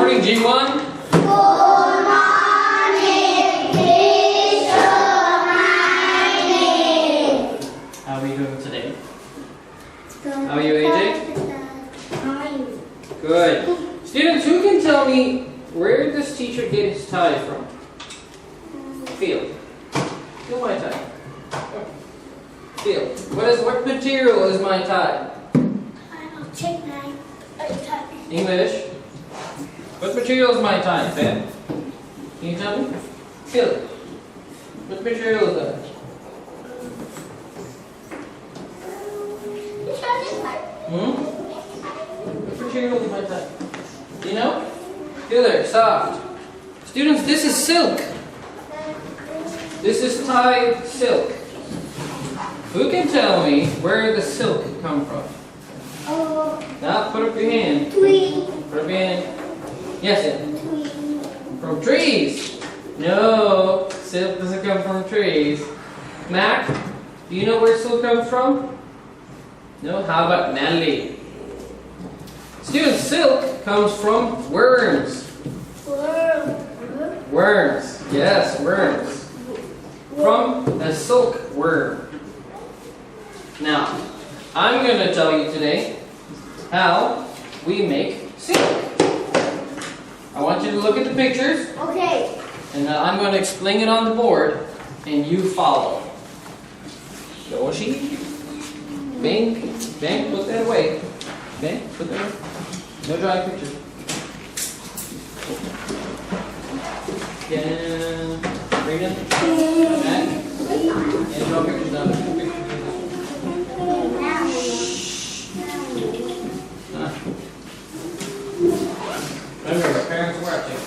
morning, G1. Good morning, Teacher Heindrik. How are you doing today? How are you, AJ? Fine. Good. Students, who can tell me where did this teacher get his tie from? Feel. Feel my tie. Feel. What material is my tie? I'll check my tie. English. What material is my tie, Ben? Can you tell me? Feel it. What material is that? What material is my tie? Do you know? Feel there, soft. Students, this is silk. This is tie silk. Who can tell me where the silk come from? Now put up your hand. Tree. Put up your hand. Yes, yeah. Tree. From trees. No, silk doesn't come from trees. Mac, do you know where silk comes from? No? How about Natalie? Students, silk comes from worms. Worms. Yes, worms. From a silk worm. Now, I'm going to tell you today how we make silk. I want you to look at the pictures. Okay. And I'm going to explain it on the board, and you follow. Yoshi, Bang, Bang, put that away. Bang, put that away. No drawing pictures. Yeah, bring it back. And draw pictures down. Remember, parents are watching.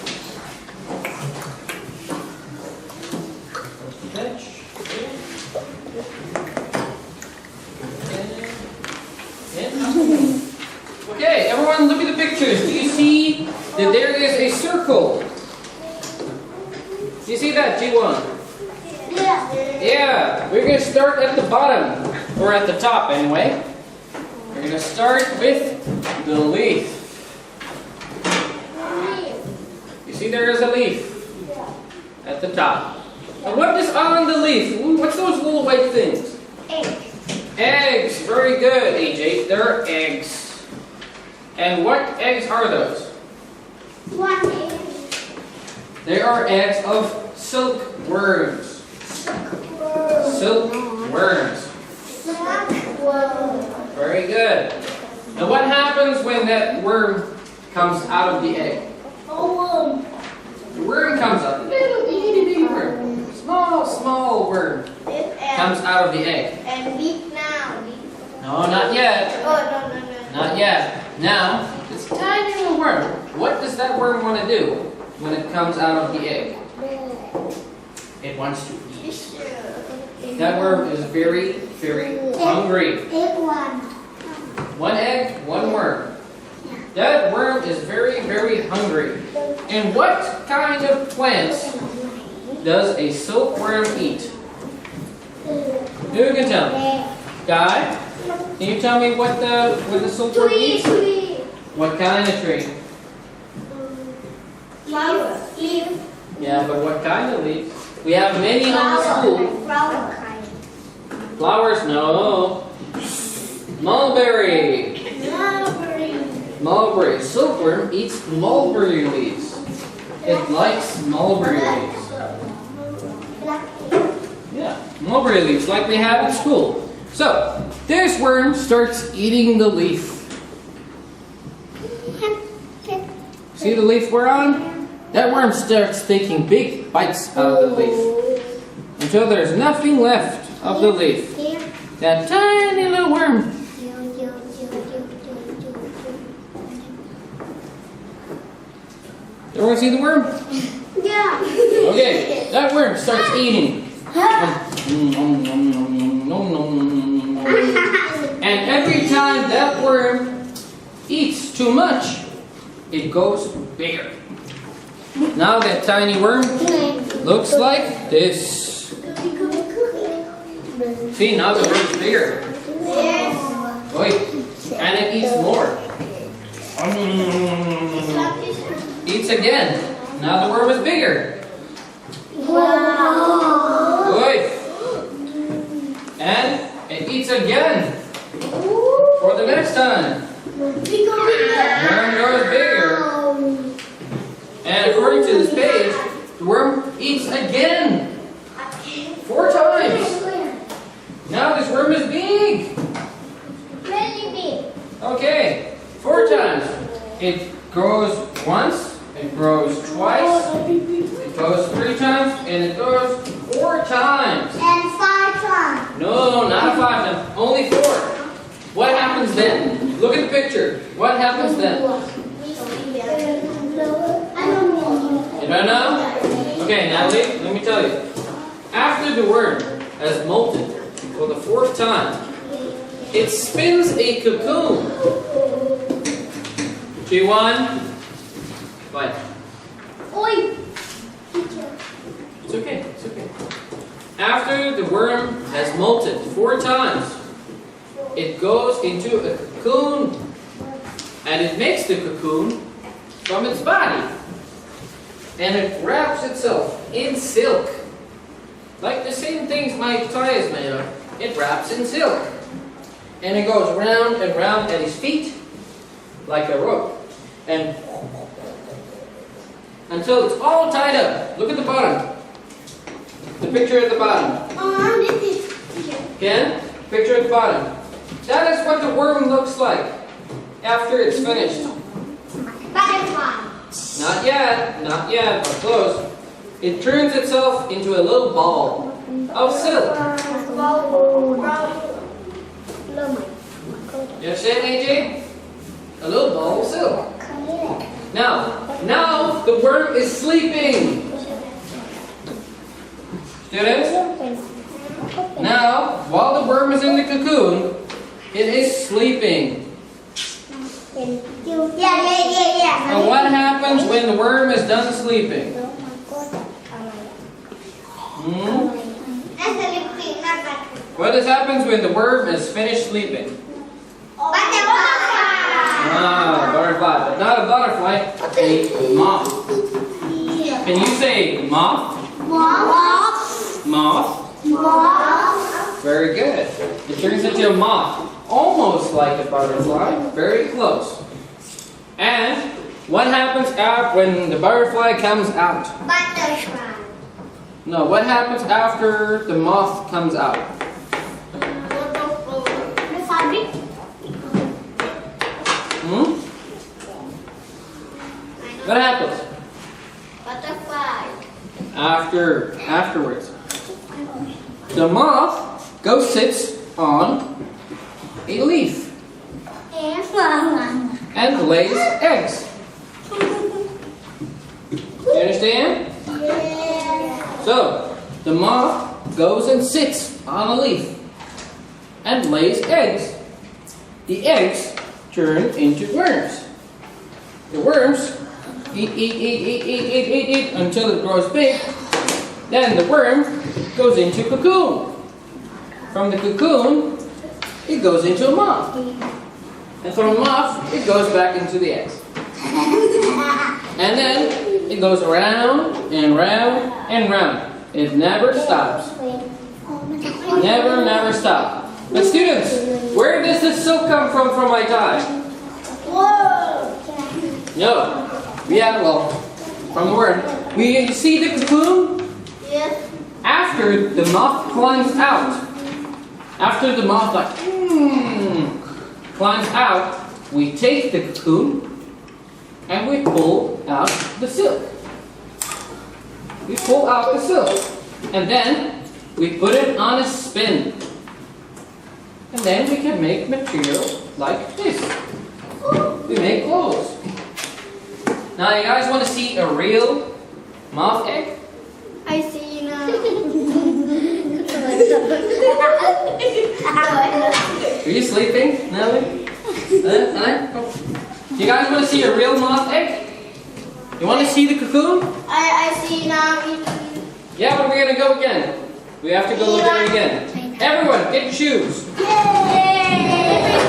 Okay, everyone look at the pictures. Do you see that there is a circle? Do you see that, G1? Yeah. Yeah, we're going to start at the bottom, or at the top anyway. We're going to start with the leaf. You see there is a leaf at the top. And what is on the leaf? What's those little white things? Egg. Eggs. Very good, AJ. They're eggs. And what eggs are those? One egg. They are eggs of silkworms. Silkworms. Very good. Now what happens when that worm comes out of the egg? The worm comes out. Little bitty worm. Small worm comes out of the egg. And big now. No, not yet. Oh, no. Not yet. Now, it's a tiny little worm. What does that worm want to do when it comes out of the egg? It wants to eat. That worm is very, very hungry. Egg one. One egg, one worm. That worm is very, very hungry. And what kind of plants does a silkworm eat? Who can tell me? Guy, can you tell me what the silkworm eats? Tree. What kind of tree? Leaf. Yeah, but what kind of leaves? We have many on the school. Flower kind. Flowers? No. Mulberry. Mulberry. Silkworm eats mulberry leaves. It likes mulberry leaves. Yeah, mulberry leaves like we have in school. So, this worm starts eating the leaf. See the leaf we're on? That worm starts taking big bites out of the leaf until there's nothing left of the leaf. That tiny little worm. Everyone see the worm? Yeah. Okay, that worm starts eating. And every time that worm eats too much, it goes bigger. Now that tiny worm looks like this. See, now the worm's bigger. Yes. Wait, and it eats more. eats again. Now the worm is bigger. Wow. Good. And it eats again for the next time. Worm grows bigger. And according to this page, the worm eats again 4 times. Now this worm is big. Really big. Okay, 4 times. It grows once, it grows twice, it goes 3 times, and it goes 4 times. And 5 times. No, not 5 times, only 4. What happens then? Look at the picture. What happens then? I don't know. You don't know? Okay, Natalie, let me tell you. After the worm has molted for the 4th time, it spins a cocoon. G1. Bye. Oi. It's okay, it's okay. After the worm has molted 4 times, it goes into a cocoon. And it makes the cocoon from its body. And it wraps itself in silk. Like the same things my tie is made of. It wraps in silk. And it goes round and round at his feet like a rope. And until it's all tied up. Look at the bottom. The picture at the bottom. This is. Again, picture at the bottom. That is what the worm looks like after it's finished. Butterfly. Not yet, but close. It turns itself into a little ball of silk. You understand, AJ? A little ball of silk. Now the worm is sleeping. Students? Now, while the worm is in the cocoon, it is sleeping. Yeah. And what happens when the worm is done sleeping? What happens when the worm is finished sleeping? Ah, butterfly, but not a butterfly, a moth. Can you say moth? Moth. Very good. It turns into a moth. Almost like a butterfly. Very close. And what happens when the butterfly comes out? Butterfly. No, what happens after the moth comes out? The fabric. What happens? Butterfly. Afterwards. The moth goes sits on a leaf and lays eggs. You understand? Yeah. So, the moth goes and sits on a leaf and lays eggs. The eggs turn into worms. The worms eat until it grows big. Then the worm goes into cocoon. From the cocoon, it goes into a moth. And from a moth, it goes back into the eggs. And then it goes round and round and round. It never stops. Never stops. But students, where does this silk come from my tie? Whoa. No. Yeah, well, from the word. You see the cocoon? Yes. After the moth climbs out. After the moth climbs out, we take the cocoon and we pull out the silk. We pull out the silk. And then we put it on a spin. And then we can make material like this. We make clothes. Now you guys want to see a real moth egg? I see now. Are you sleeping, Nelly? You guys want to see a real moth egg? You want to see the cocoon? I see now. Yeah, but we're going to go again. We have to go look at it again. Everyone, get your shoes. Yay!